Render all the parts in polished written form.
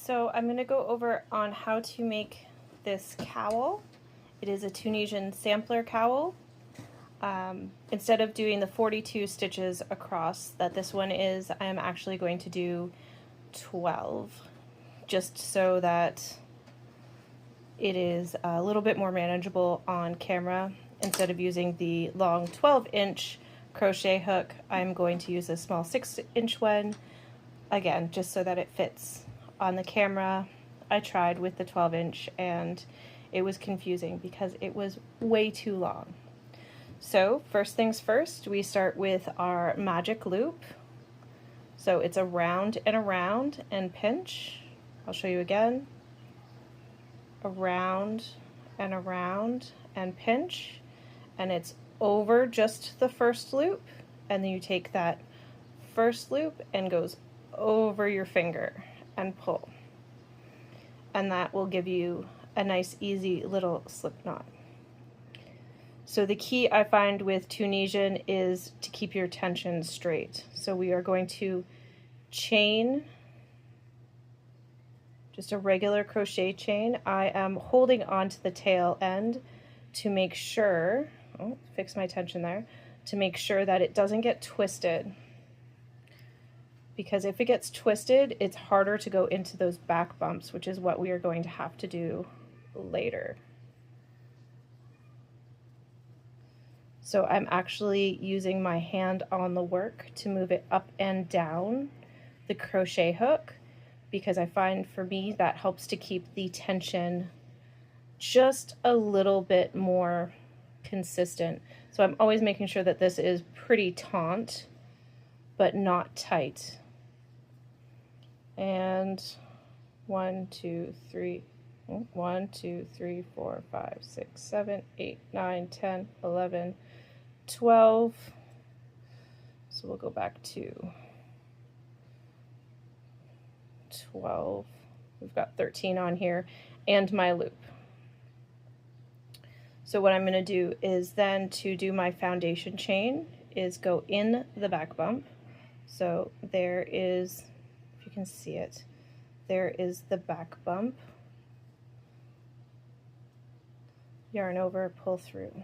So I'm going to go over on how to make this cowl. It is a Tunisian sampler cowl. Instead of doing the 42 stitches across that this one is, I am actually going to do 12, just so that it is a little bit more manageable on camera. Instead of using the long 12-inch crochet hook, I'm going to use a small 6-inch one, again, just so that it fits on the camera. I tried with the 12-inch and it was confusing because it was way too long. So first things first, we start with our magic loop. So it's around and pinch. I'll show you again. Around and pinch, and it's over just the first loop, and then you take that first loop and goes over your finger and pull, and that will give you a nice easy little slip knot. So the key I find with Tunisian is to keep your tension straight. So we are going to chain just a regular crochet chain. I am holding on to the tail end to make sure, fix my tension there, to make sure that it doesn't get twisted. Because if it gets twisted, it's harder to go into those back bumps, which is what we are going to have to do later. So I'm actually using my hand on the work to move it up and down the crochet hook, because I find for me that helps to keep the tension just a little bit more consistent. So I'm always making sure that this is pretty taut, but not tight. And 1, 2, 3, 1, 2, 3, 4, 5, 6, 7, 8, 9, 10, 11, 12. So we'll go back to 12. We've got 13 on here and my loop. So what I'm going to do is then to do my foundation chain is go in the back bump. So there is, if you can see it, there is the back bump. Yarn over, pull through.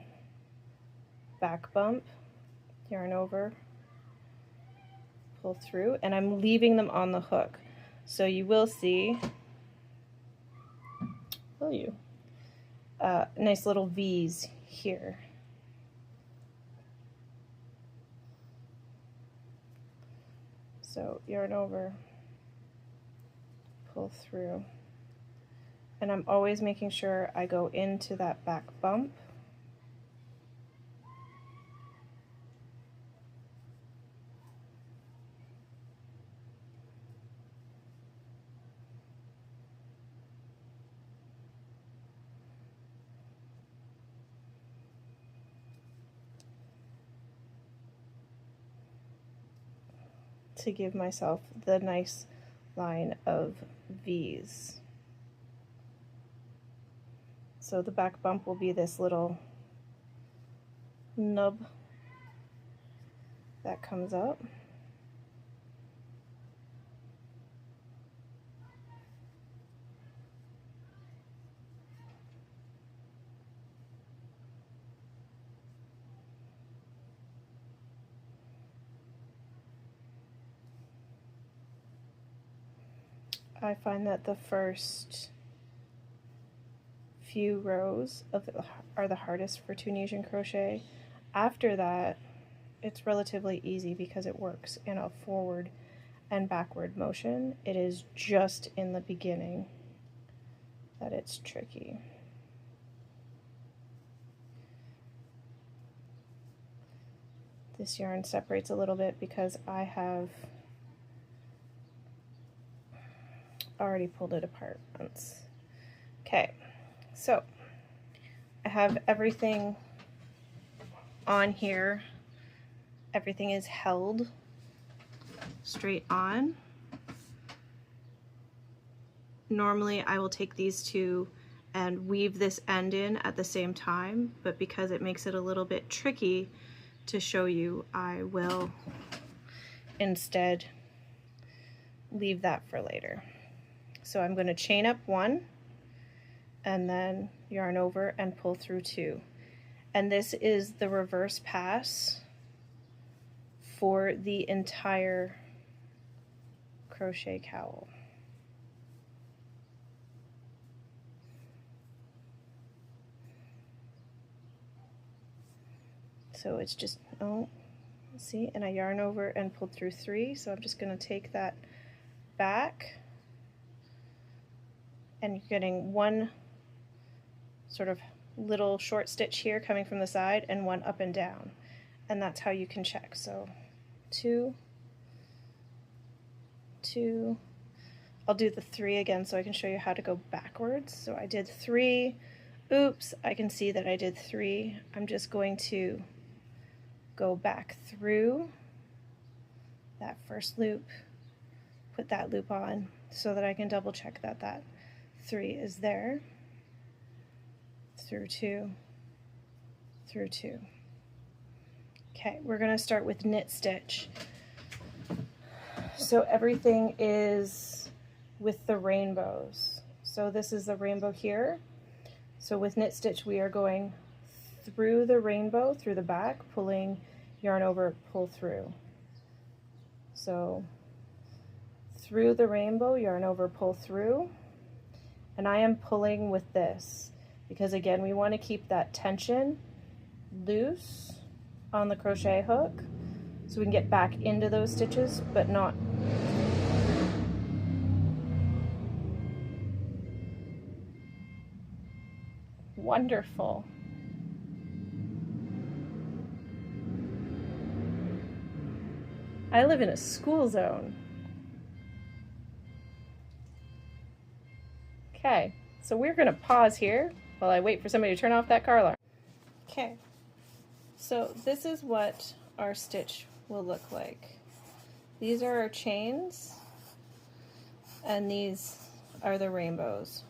Back bump, yarn over, pull through, and I'm leaving them on the hook. So you will see, nice little V's here. So yarn over, pull through, and I'm always making sure I go into that back bump. To give myself the nice line of V's. So the back bump will be this little nub that comes up. I find that the first few rows are the hardest for Tunisian crochet. After that, it's relatively easy because it works in a forward and backward motion. It is just in the beginning that it's tricky. This yarn separates a little bit because I have already pulled it apart once. Okay, so I have everything on here. Everything is held straight on. Normally I will take these two and weave this end in at the same time, but because it makes it a little bit tricky to show you, I will instead leave that for later. So I'm going to chain up 1 and then yarn over and pull through 2. And this is the reverse pass for the entire crochet cowl. So it's just, oh, see, and I yarn over and pulled through 3, so I'm just going to take that back, and you're getting 1 sort of little short stitch here coming from the side and 1 up and down, and that's how you can check. So 2, 2, I'll do the 3 again so I can show you how to go backwards. So I did 3, oops, I can see that I did 3. I'm just going to go back through that first loop, put that loop on so that I can double check that that 3 is there, through 2, through 2. Okay, we're going to start with knit stitch. So everything is with the rainbows. So this is the rainbow here. So with knit stitch we are going through the rainbow, through the back, pulling, yarn over, pull through. So through the rainbow, yarn over, pull through, and I am pulling with this because again we want to keep that tension loose on the crochet hook so we can get back into those stitches but not wonderful. I live in a school zone. Okay, so we're going to pause here while I wait for somebody to turn off that car alarm. Okay, so this is what our stitch will look like. These are our chains, and these are the rainbows.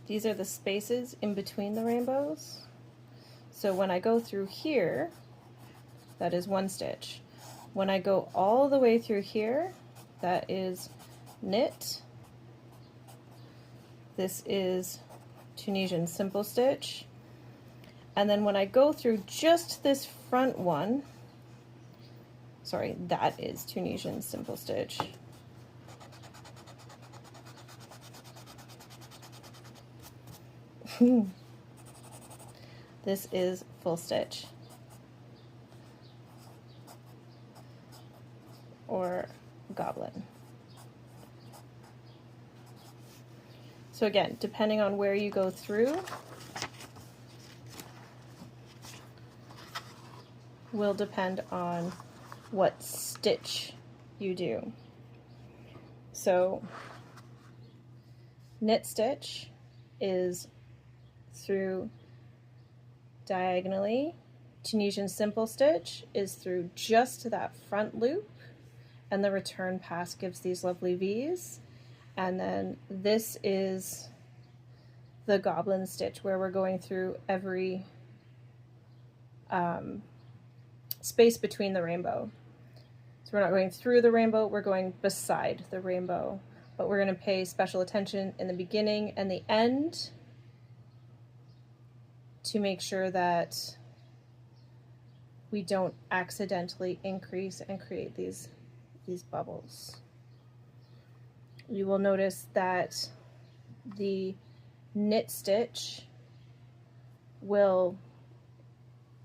These are the spaces in between the rainbows. So when I go through here, that is 1 stitch. When I go all the way through here, that is knit. This is Tunisian simple stitch. And then when I go through just this front one, sorry, that is Tunisian simple stitch. This is full stitch, or goblin. So again, depending on where you go through, will depend on what stitch you do. So knit stitch is through diagonally. Tunisian simple stitch is through just that front loop, and the return pass gives these lovely V's. And then this is the goblin stitch, where we're going through every space between the rainbow. So we're not going through the rainbow, we're going beside the rainbow, but we're going to pay special attention in the beginning and the end to make sure that we don't accidentally increase and create these bubbles. You will notice that the knit stitch will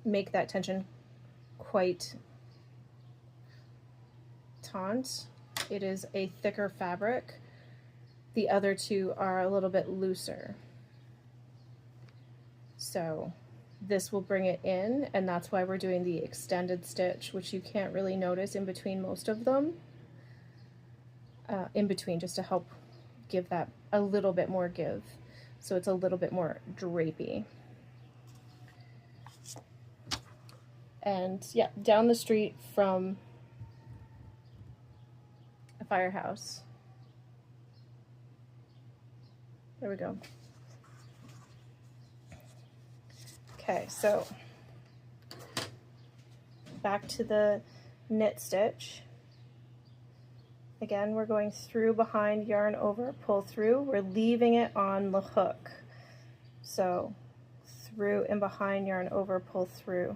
make that tension quite taut. It is a thicker fabric. The other two are a little bit looser. So this will bring it in, and that's why we're doing the extended stitch, which you can't really notice in between most of them. In between, just to help give that a little bit more give, so it's a little bit more drapey. And yeah, down the street from a firehouse. There we go. Okay, so back to the knit stitch. Again, we're going through, behind, yarn over, pull through. We're leaving it on the hook. So through and behind, yarn over, pull through.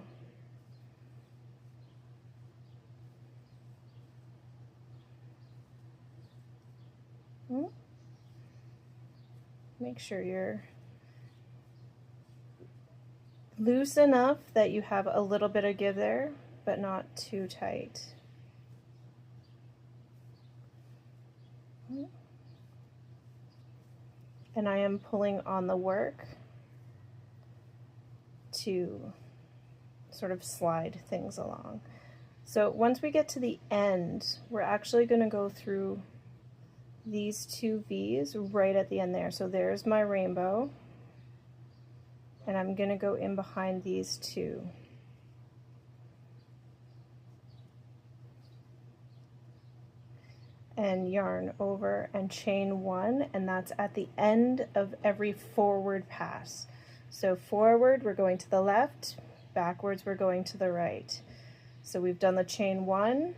Make sure you're loose enough that you have a little bit of give there, but not too tight. And I am pulling on the work to sort of slide things along. So once we get to the end, we're actually going to go through these two V's right at the end there. So there's my rainbow, and I'm going to go in behind these two. And yarn over and chain one, and that's at the end of every forward pass. So forward, we're going to the left, backwards, we're going to the right. So we've done the chain one,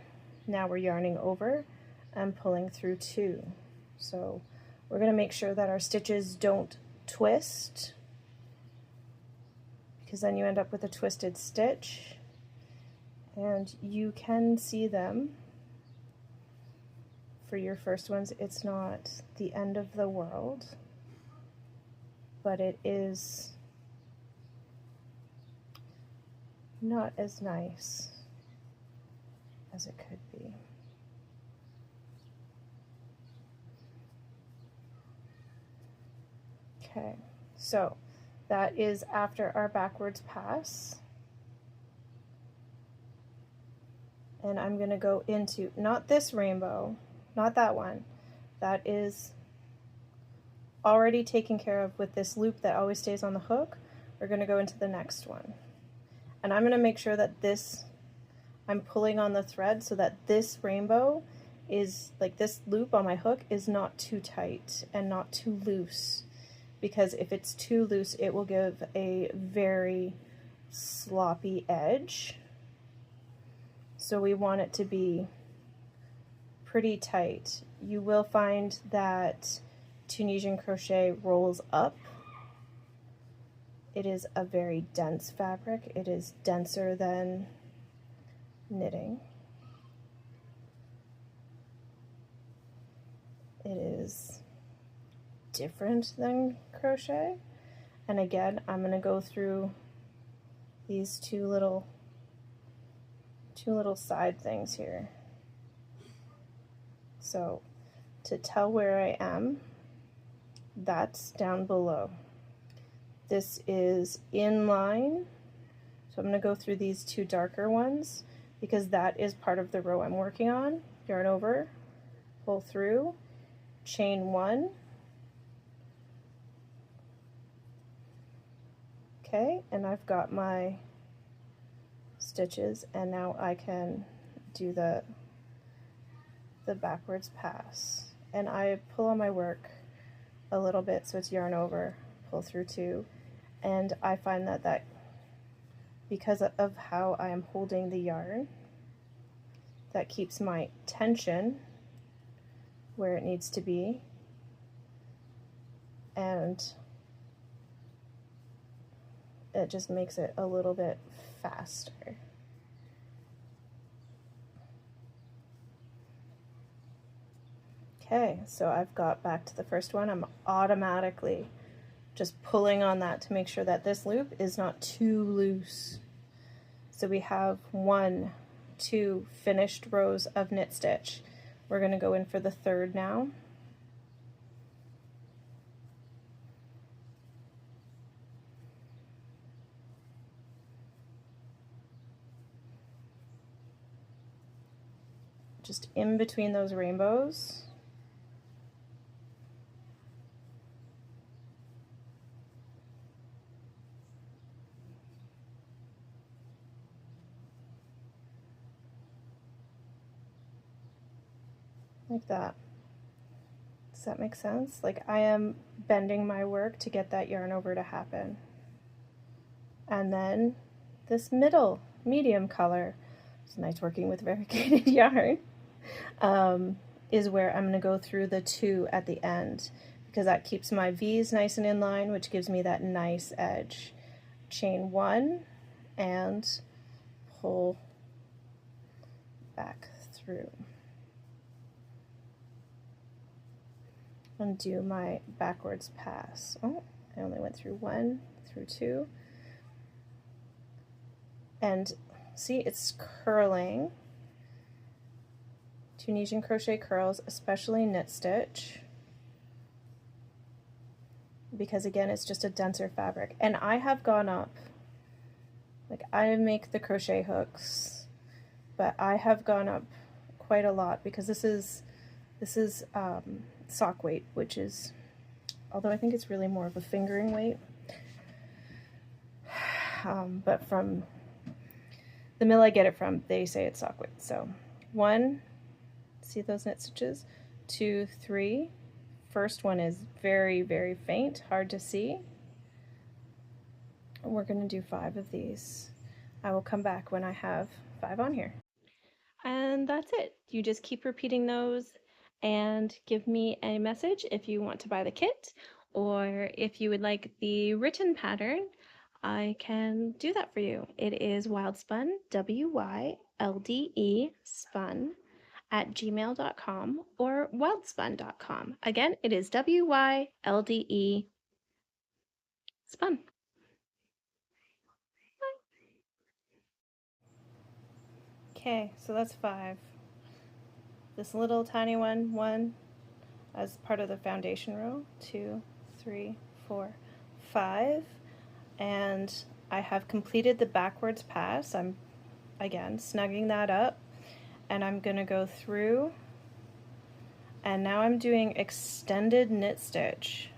now we're yarning over and pulling through two. So we're going to make sure that our stitches don't twist, because then you end up with a twisted stitch, and you can see them. For your first ones, it's not the end of the world, but it is not as nice as it could be. Okay, so that is after our backwards pass. And I'm going to go into, not this rainbow, not that one. That is already taken care of with this loop that always stays on the hook. We're going to go into the next one. And I'm going to make sure that this, I'm pulling on the thread so that this rainbow is, like this loop on my hook, is not too tight and not too loose. Because if it's too loose, it will give a very sloppy edge. So we want it to be pretty tight. You will find that Tunisian crochet rolls up. It is a very dense fabric. It is denser than knitting. It is different than crochet. And again, I'm going to go through these two little side things here. So to tell where I am, that's down below. This is in line, so I'm going to go through these two darker ones because that is part of the row I'm working on. Yarn over, pull through, chain one. Okay, and I've got my stitches, and now I can do the backwards pass. And I pull on my work a little bit so it's yarn over, pull through two, and I find that because of how I am holding the yarn, that keeps my tension where it needs to be, and it just makes it a little bit faster. Okay, so I've got back to the first one. I'm automatically just pulling on that to make sure that this loop is not too loose. So we have 1, 2 finished rows of knit stitch. We're going to go in for the third now. Just in between those rainbows. Like that. Does that make sense? Like, I am bending my work to get that yarn over to happen. And then this medium color. It's nice working with variegated yarn. is where I'm going to go through the 2 at the end, because that keeps my V's nice and in line, which gives me that nice edge. Chain 1 and pull back through. Undo my backwards pass. Oh, I only went through 1, through 2. And see, it's curling. Tunisian crochet curls, especially knit stitch, because again, it's just a denser fabric. And I have gone up, like I make the crochet hooks, but I have gone up quite a lot because this is sock weight, which is, although I think it's really more of a fingering weight, but from the mill I get it from, they say it's sock weight. So 1, see those knit stitches, 2, 3. First one is very, very faint, hard to see. We're going to do 5 of these. I will come back when I have 5 on here. And that's it. You just keep repeating those and give me a message if you want to buy the kit, or if you would like the written pattern, I can do that for you. It is Wyldespun, W-Y-L-D-E, spun, @gmail.com or wyldespun.com. Again, it is W-Y-L-D-E, spun. Okay, so that's 5. This little tiny one as part of the foundation row, 2, 3, 4, 5, and I have completed the backwards pass. I'm again snugging that up, and I'm going to go through, and now I'm doing extended knit stitch.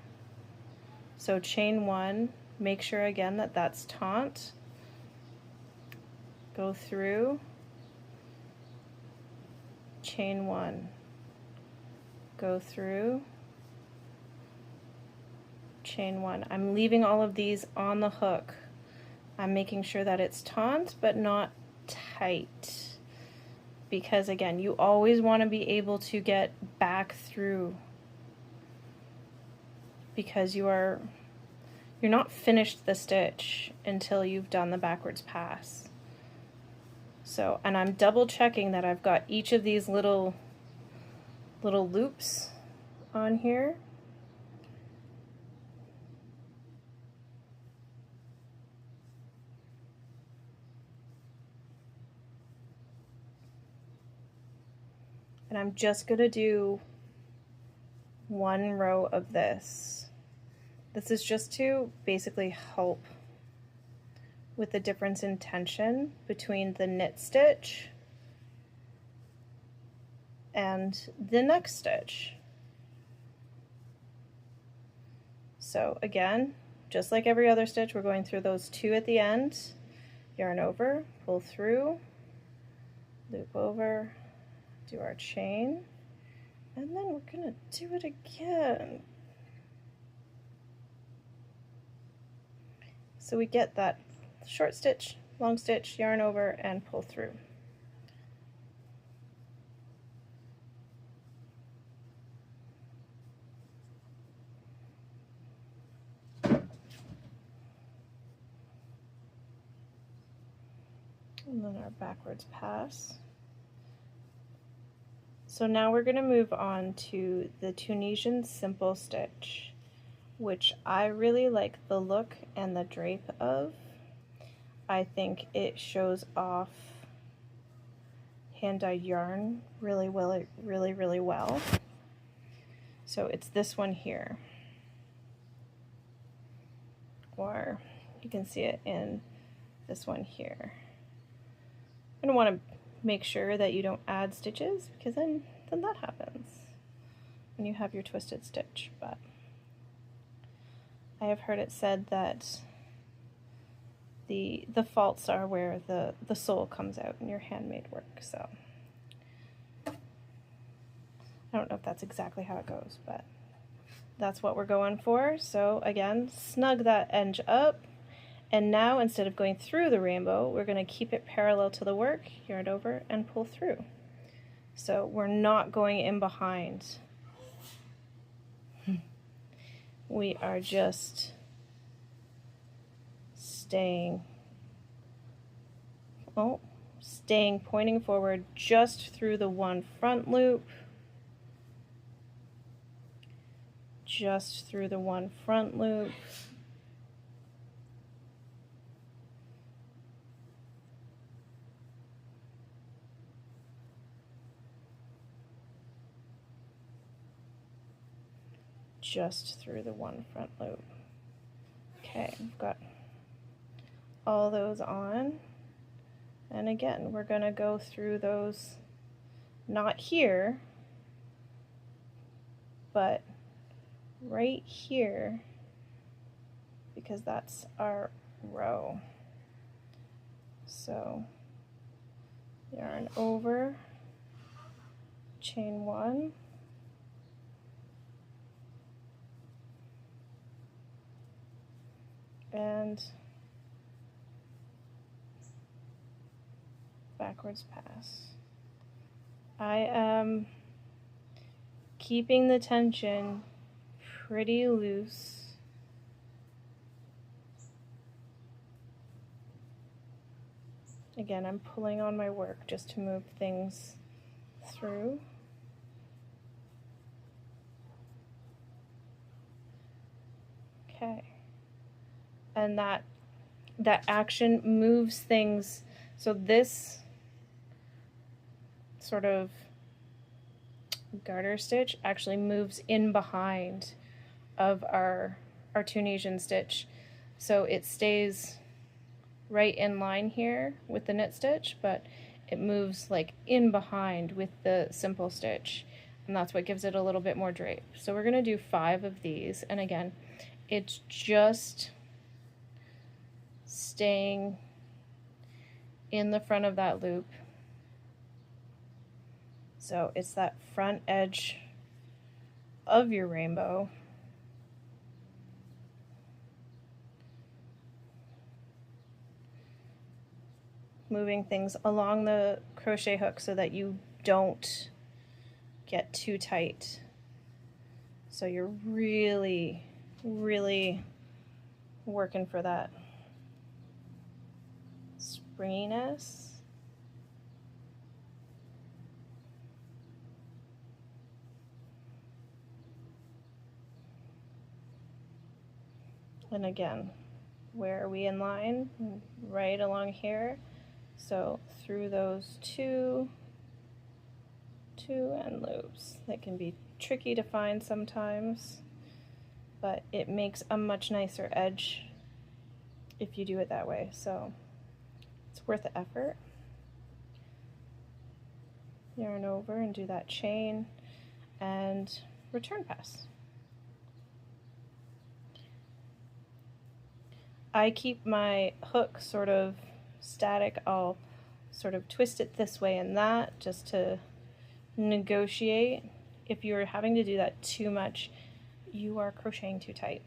So chain 1, make sure again that that's taut, go through, chain 1, go through, chain 1. I'm leaving all of these on the hook. I'm making sure that it's taut but not tight, because again, you always want to be able to get back through, because you're not finished the stitch until you've done the backwards pass. So, and I'm double checking that I've got each of these little loops on here. And I'm just going to do 1 row of this. This is just to basically help with the difference in tension between the knit stitch and the next stitch. So again, just like every other stitch, we're going through those 2 at the end, yarn over, pull through, loop over, do our chain, and then we're gonna do it again. So we get that short stitch, long stitch, yarn over, and pull through. And then our backwards pass. So now we're going to move on to the Tunisian simple stitch, which I really like the look and the drape of. I think it shows off hand-dyed yarn really well. So it's this one here, or you can see it in this one here. I don't want to make sure that you don't add stitches, because then that happens when you have your twisted stitch. But I have heard it said that the faults are where the sole comes out in your handmade work. So I don't know if that's exactly how it goes, but that's what we're going for. So again, snug that edge up. And now, instead of going through the rainbow, we're going to keep it parallel to the work, yarn over, and pull through. So we're not going in behind. We are just staying pointing forward just through the one front loop, just through the one front loop, just through the one front loop. Okay, we've got all those on. And again, we're going to go through those, not here, but right here, because that's our row. So yarn over, chain one, and backwards pass. I am keeping the tension pretty loose. Again, I'm pulling on my work just to move things through. Okay. And that action moves things. So this sort of garter stitch actually moves in behind of our Tunisian stitch. So it stays right in line here with the knit stitch, but it moves like in behind with the simple stitch, and that's what gives it a little bit more drape. So we're going to do 5 of these, and again, it's just staying in the front of that loop. So it's that front edge of your rainbow. Moving things along the crochet hook so that you don't get too tight. So you're really, really working for that springiness. And again, where are we in line? Right along here. So through those two end loops. That can be tricky to find sometimes, but it makes a much nicer edge if you do it that way. So it's worth the effort. Yarn over and do that chain and return pass. I keep my hook sort of static. I'll sort of twist it this way and that just to negotiate. If you're having to do that too much, you are crocheting too tight.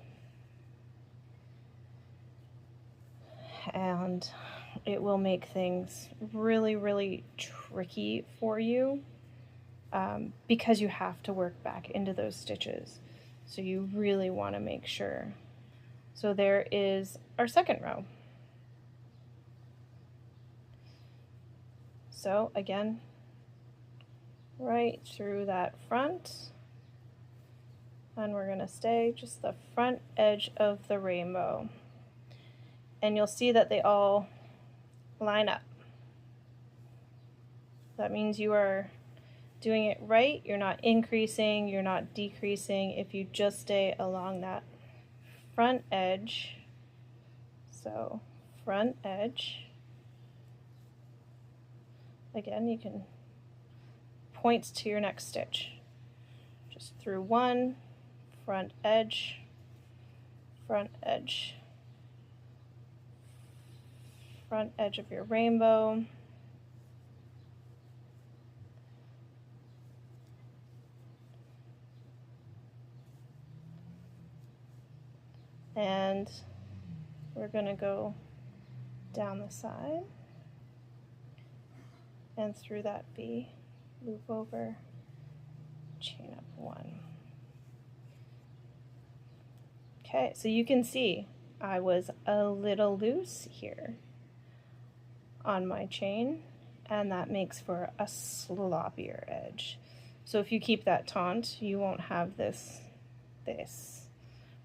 And it will make things really, really tricky for you because you have to work back into those stitches. So you really want to make sure. So there is our second row. So again, right through that front, and we're going to stay just the front edge of the rainbow. And you'll see that they all line up. That means you are doing it right. You're not increasing, you're not decreasing if you just stay along that front edge. So front edge. Again, you can point to your next stitch. Just through one, front edge, front edge, front edge of your rainbow. And we're going to go down the side and through that V. loop over, chain up 1. Okay, so you can see I was a little loose here on my chain, and that makes for a sloppier edge. So if you keep that taut, you won't have this,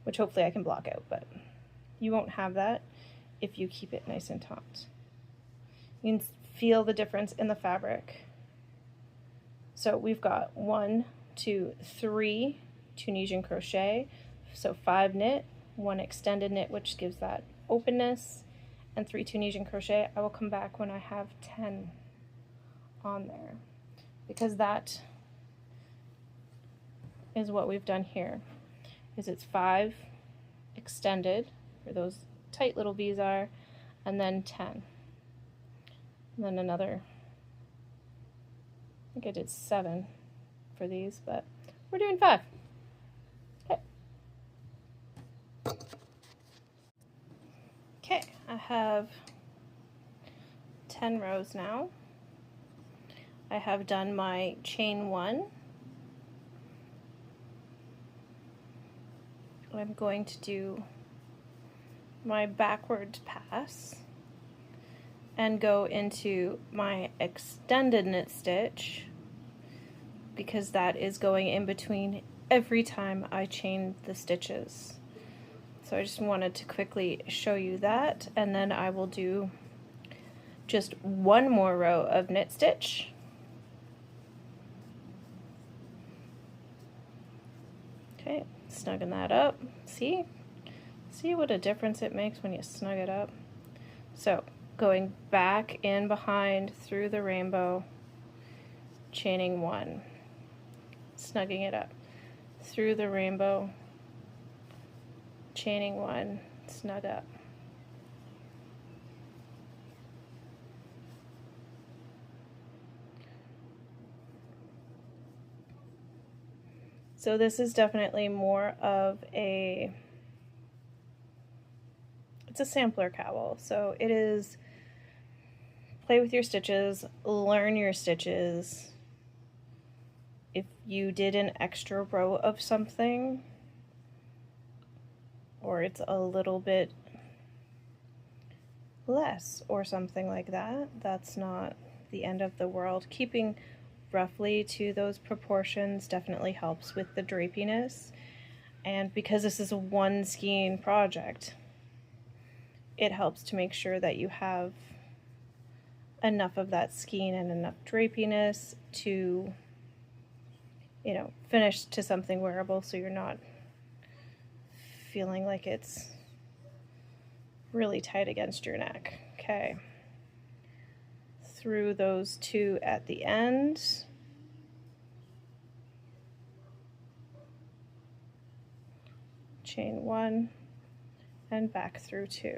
which hopefully I can block out, but you won't have that if you keep it nice and taut. You can feel the difference in the fabric. So we've got 1, 2, 3 Tunisian crochet, so 5 knit, 1 extended knit, which gives that openness, and 3 Tunisian crochet. I will come back when I have 10 on there, because that is what we've done here, is it's 5 extended, where those tight little V's are, and then 10. And then another, I think I did 7 for these, but we're doing 5. Okay. Okay, I have 10 rows now. I have done my chain 1. I'm going to do my backward pass and go into my extended knit stitch, because that is going in between every time I chain the stitches. So I just wanted to quickly show you that, and then I will do just 1 more row of knit stitch. Okay, snugging that up. See what a difference it makes when you snug it up. So going back in behind through the rainbow, chaining 1, snugging it up, through the rainbow, chaining 1, snug up. So this is definitely more of it's a sampler cowl. So it is play with your stitches, learn your stitches. If you did an extra row of something, or it's a little bit less or something like that, that's not the end of the world. Keeping roughly to those proportions definitely helps with the drapiness, and because this is a 1 skein project, it helps to make sure that you have enough of that skein and enough drapiness to, you know, finish to something wearable, so you're not feeling like it's really tight against your neck. Okay, through those 2 at the end, chain 1 and back through 2.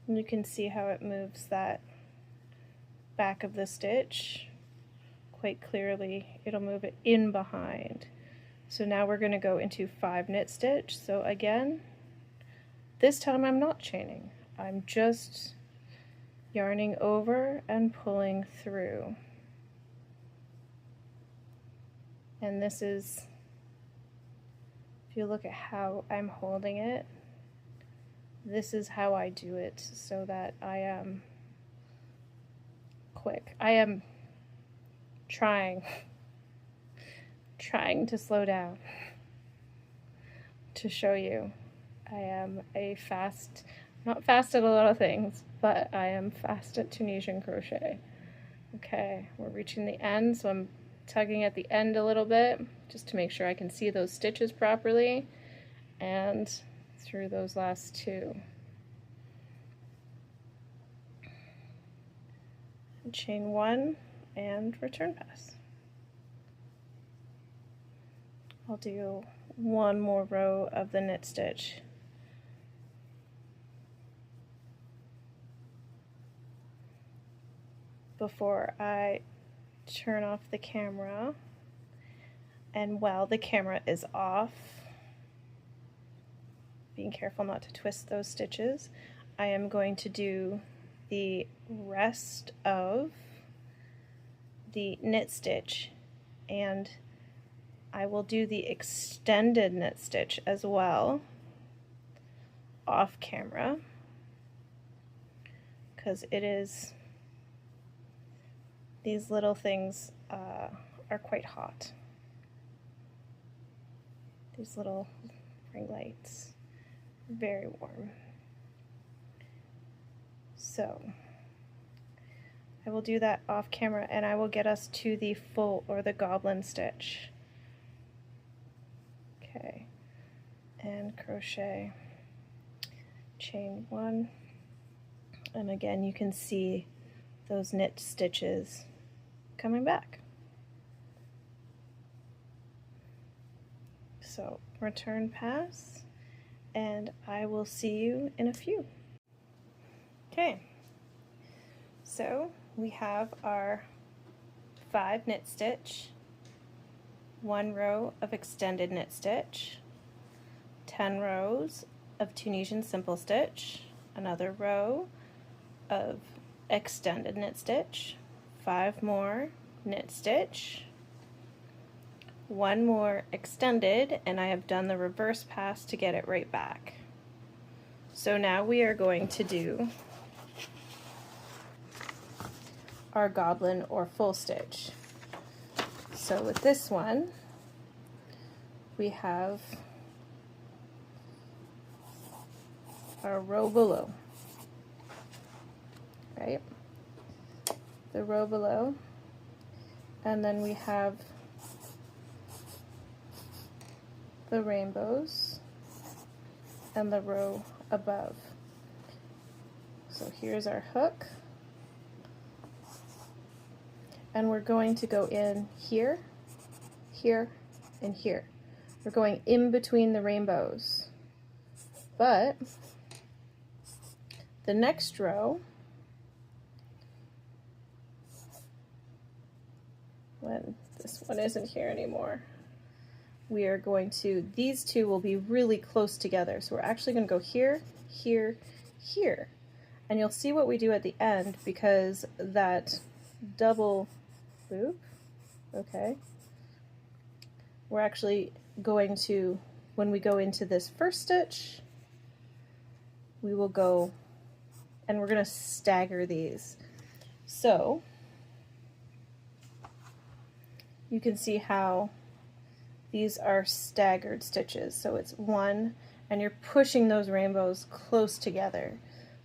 And you can see how it moves that back of the stitch quite clearly. It'll move it in behind. So now we're going to go into 5 knit stitch. So again, this time I'm not chaining. I'm just yarning over and pulling through. And this is, if you look at how I'm holding it, this is how I do it so that I am quick. I am trying to slow down to show you. I am not fast at a lot of things, but I am fast at Tunisian crochet. Okay, we're reaching the end, so I'm tugging at the end a little bit just to make sure I can see those stitches properly, and through those last 2. Chain 1 and return pass. I'll do 1 more row of the knit stitch. before I turn off the camera. And while the camera is off, being careful not to twist those stitches, I am going to do the rest of the knit stitch, and I will do the extended knit stitch as well off camera, because it is, these little things are quite hot. These little ring lights, very warm. So I will do that off camera, and I will get us to the full or the goblin stitch. Okay, and crochet, chain 1, and again you can see those knit stitches coming back. So return pass, and I will see you in a few. Okay, so we have our 5 knit stitch, 1 row of extended knit stitch, 10 rows of Tunisian simple stitch, another row of extended knit stitch, 5 more knit stitch, 1 more extended, and I have done the reverse pass to get it right back. So now we are going to do our goblin or full stitch. So with this one, we have our row below, right? The row below, and then we have the rainbows and the row above. So here's our hook, and we're going to go in here, here, and here. We're going in between the rainbows, but the next row, when this one isn't here anymore, we are going to, these two will be really close together. So we're actually going to go here, here, here. And you'll see what we do at the end, because that double loop, okay, we're actually going to, when we go into this first stitch, we will go, and we're going to stagger these. So you can see how these are staggered stitches. So it's 1, and you're pushing those rainbows close together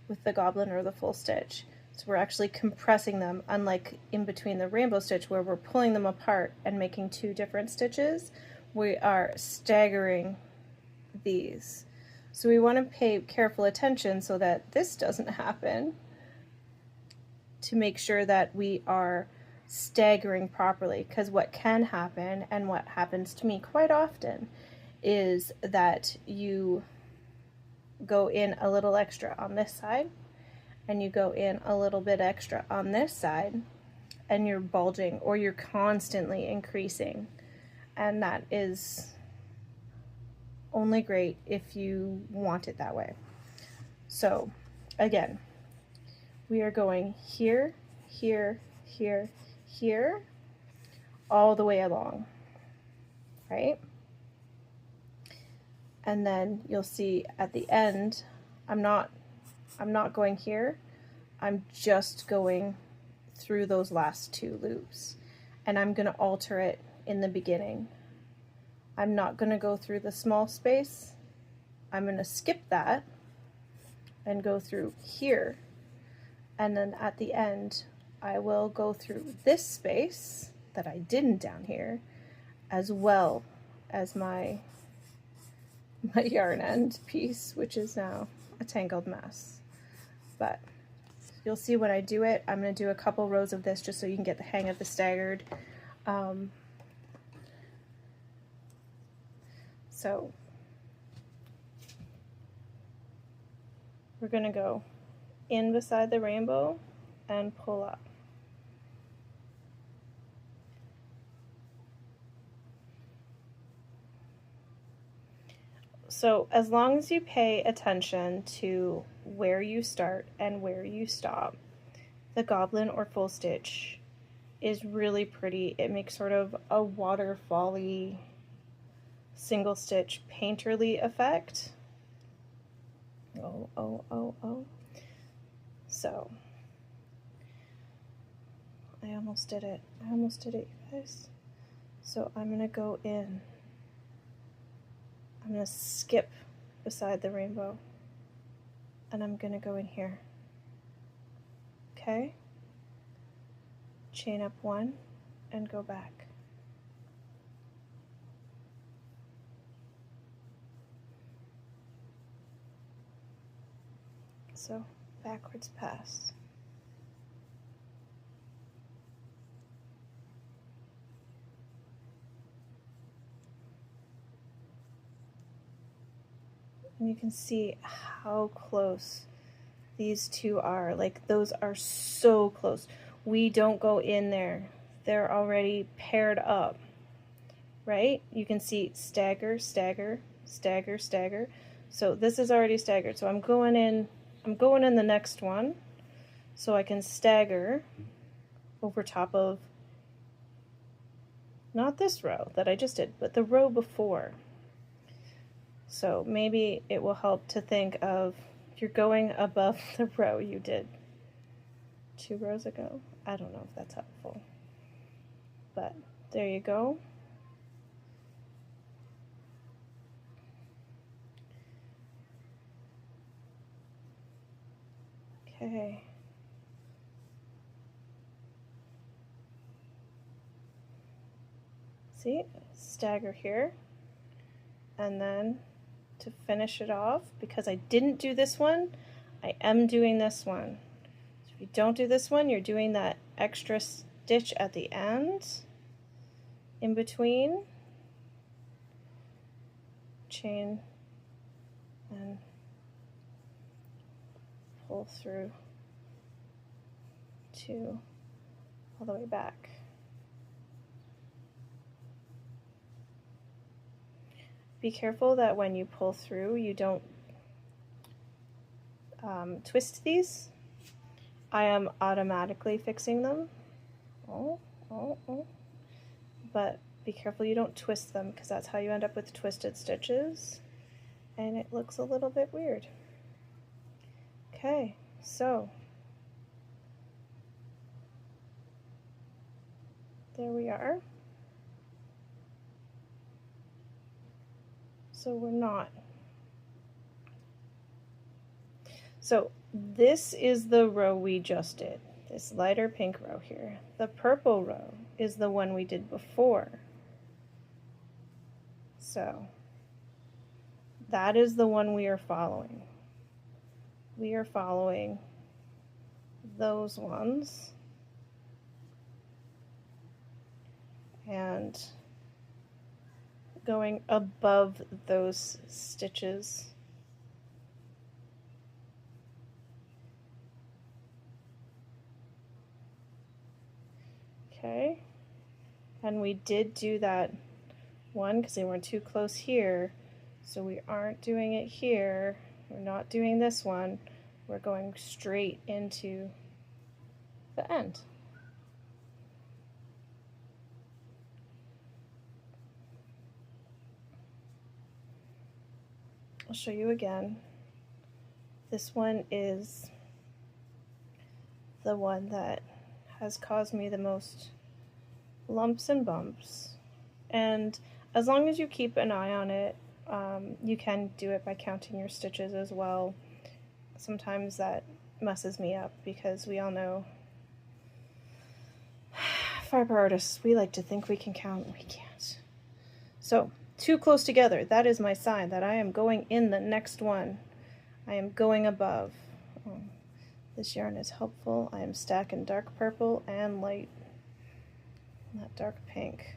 with the goblin or the full stitch. So we're actually compressing them, unlike in between the rainbow stitch where we're pulling them apart and making 2 different stitches. We are staggering these. So we want to pay careful attention so that this doesn't happen, to make sure that we are staggering properly, because what can happen, and what happens to me quite often, is that you go in a little extra on this side, and you go in a little bit extra on this side, and you're bulging, or you're constantly increasing, and that is only great if you want it that way. So again, we are going here, here, here, here, all the way along, right? And then you'll see at the end, I'm not going here, I'm just going through those last 2 loops, and I'm going to alter it in the beginning. I'm not going to go through the small space, I'm going to skip that and go through here, and then at the end I will go through this space that I didn't down here, as well as my yarn end piece, which is now a tangled mess. But you'll see when I do it, I'm going to do a couple rows of this just so you can get the hang of the staggered. So we're going to go in beside the rainbow and pull up. So as long as you pay attention to where you start and where you stop, the goblin or full stitch is really pretty. It makes sort of a waterfall-y, single stitch painterly effect. Oh. So, I almost did it, you guys. So I'm gonna go in. I'm gonna skip beside the rainbow, and I'm gonna go in here. Okay? Chain up one, and go back. So, backwards pass. And you can see how close these two are. Like, those are so close. We don't go in there. They're already paired up, right? You can see stagger, stagger, stagger, stagger. So this is already staggered. So I'm going in the next one so I can stagger over top of, not this row that I just did, but the row before. So maybe it will help to think of, if you're going above the row you did 2 rows ago. I don't know if that's helpful, but there you go. Okay. See, stagger here, and then to finish it off, because I didn't do this one, I am doing this one. So if you don't do this one, you're doing that extra stitch at the end, in between, chain, and pull through to all the way back. Be careful that when you pull through, you don't twist these. I am automatically fixing them. But be careful you don't twist them, because that's how you end up with twisted stitches, and it looks a little bit weird. Okay, so there we are. So we're not. So this is the row we just did, this lighter pink row here. The purple row is the one we did before. So that is the one we are following. We are following those ones. And going above those stitches. Okay, and we did do that one because they weren't too close here, so we aren't doing it here. We're not doing this one. We're going straight into the end. I'll show you again. This one is the one that has caused me the most lumps and bumps, and as long as you keep an eye on it, you can do it by counting your stitches as well. Sometimes that messes me up because we all know fiber artists, we like to think we can count, we can't. So too close together, that is my sign that I am going in the next one. I am going above. This yarn is helpful. I am stacking dark purple and light, not dark pink.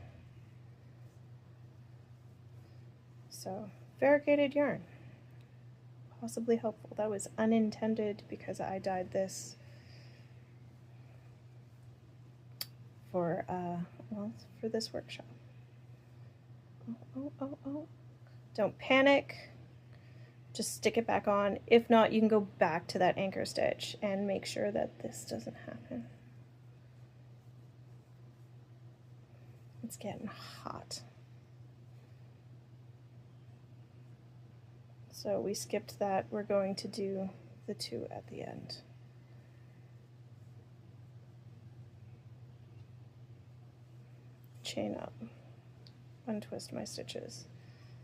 So variegated yarn, possibly helpful. That was unintended because I dyed this for well, for this workshop. Oh. Don't panic. just stick it back on. If not, you can go back to that anchor stitch and make sure that this doesn't happen. It's getting hot. So we skipped that. We're going to do the 2 at the end. Chain up, untwist my stitches.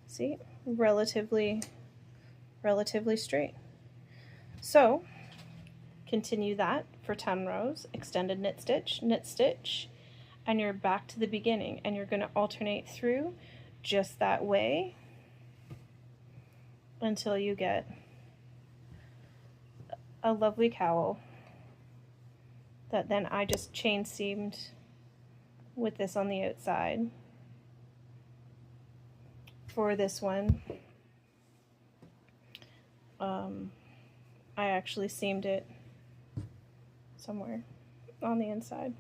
See, relatively straight. So continue that for 10 rows, extended knit stitch, and you're back to the beginning, and you're going to alternate through just that way until you get a lovely cowl that then I just chain seamed with this on the outside. For this one, I actually seamed it somewhere on the inside.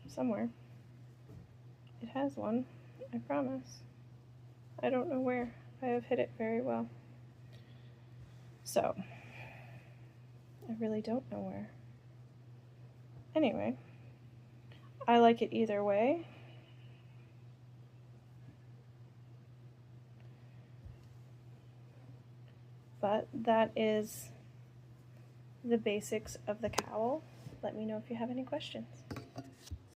Somewhere. It has one, I promise. I don't know where. I have hid it very well. So, I really don't know where. Anyway, I like it either way. But that is the basics of the cowl. Let me know if you have any questions.